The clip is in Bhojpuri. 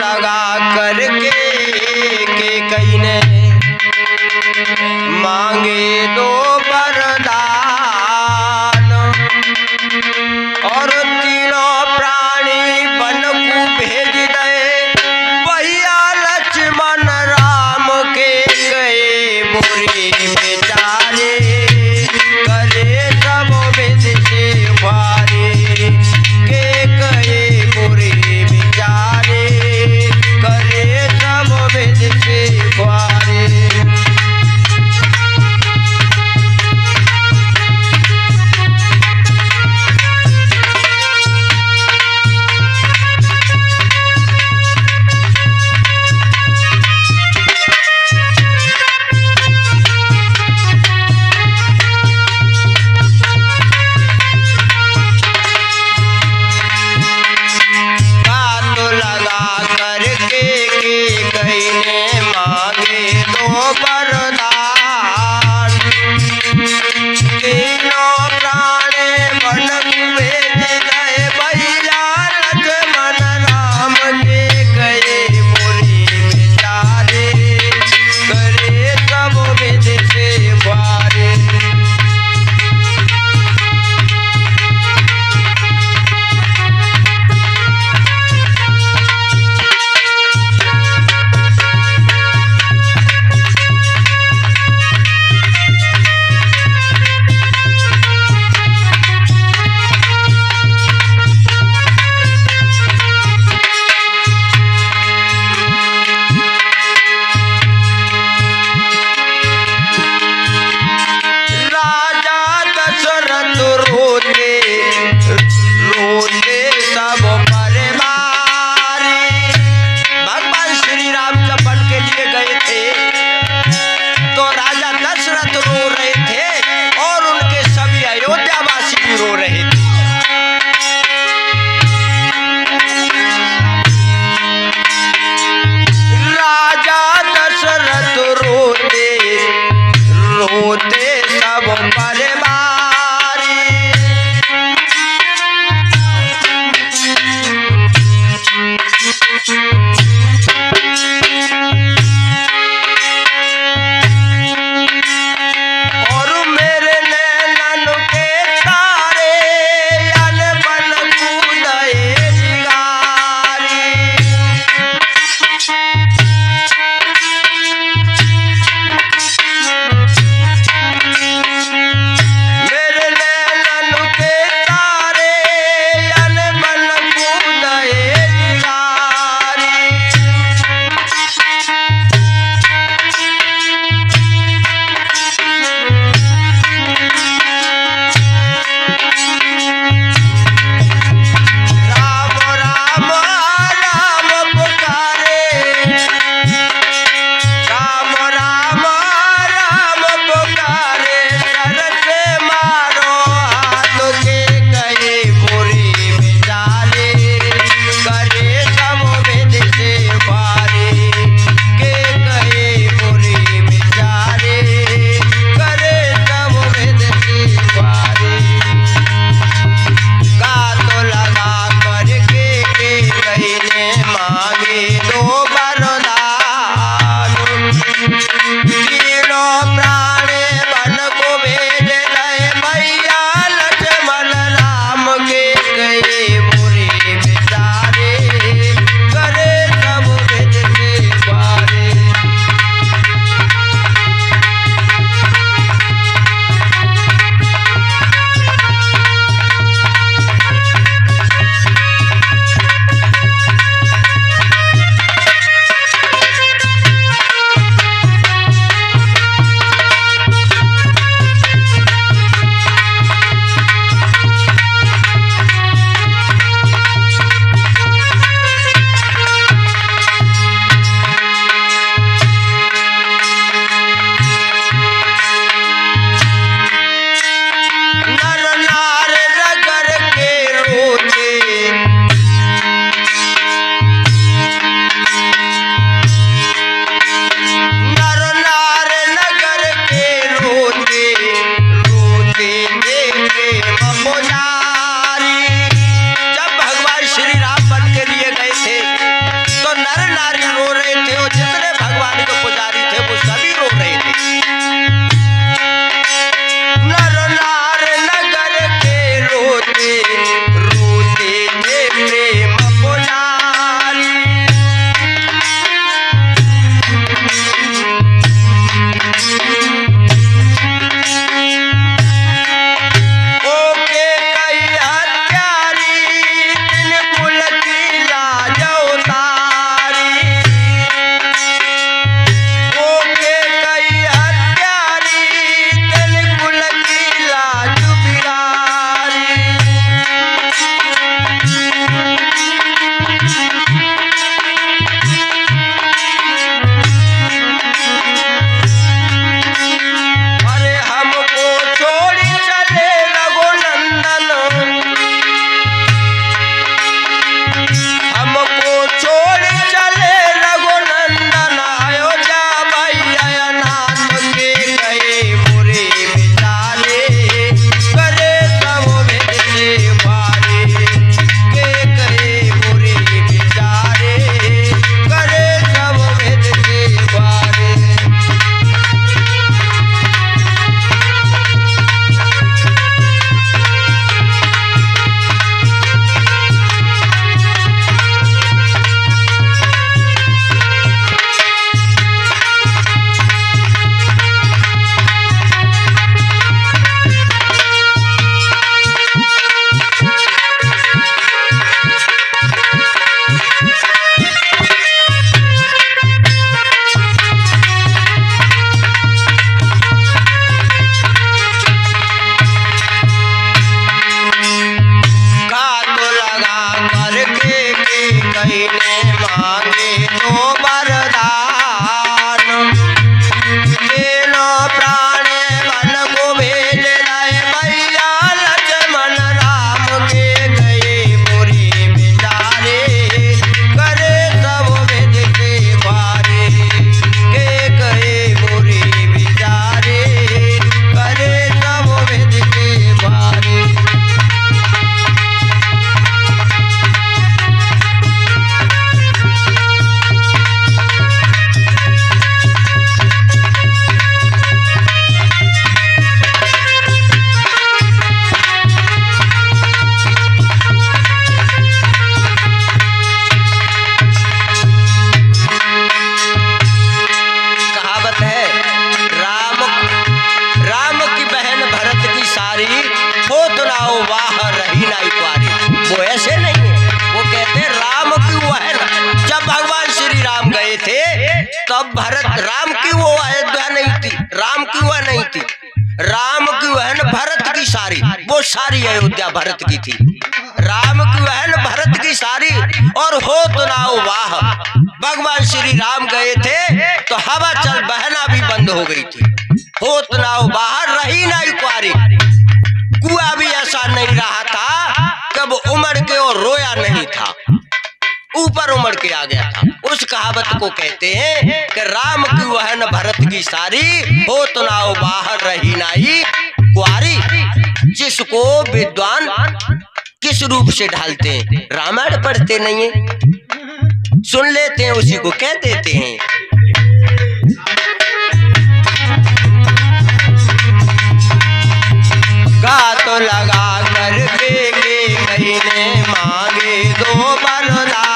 लगा करके के कई ने मांगे दो वरदान और तीनों प्राणी वन को भेज दे भैया लक्ष्मण राम के गए बुरे बेचारे करे सब विध से भारे के गए बुरे बेचारे करे सब विध से भारे। वो सारी अयोध्या भरत की थी। राम की बहन भरत की सारी। और हो तो ना हो वाह, भगवान श्री राम गए थे तो हवा चल बहना भी बंद हो गई थी। हो तो ना हो बाहर रही ना कुआरी। कुआ भी ऐसा नहीं रहा था कब उमड़ के और रोया नहीं था, ऊपर उमड़ के आ गया था। उस कहावत को कहते हैं कि राम की बहन भरत की सारी, हो तो ना हो बाहर रही नाई कुआरी। जिसको विद्वान किस रूप से ढालते हैं, रामायण पढ़ते नहीं है, सुन लेते हैं उसी को कह देते हैं। गा तो लगा करके कहीं ने मांगे दो वरदान।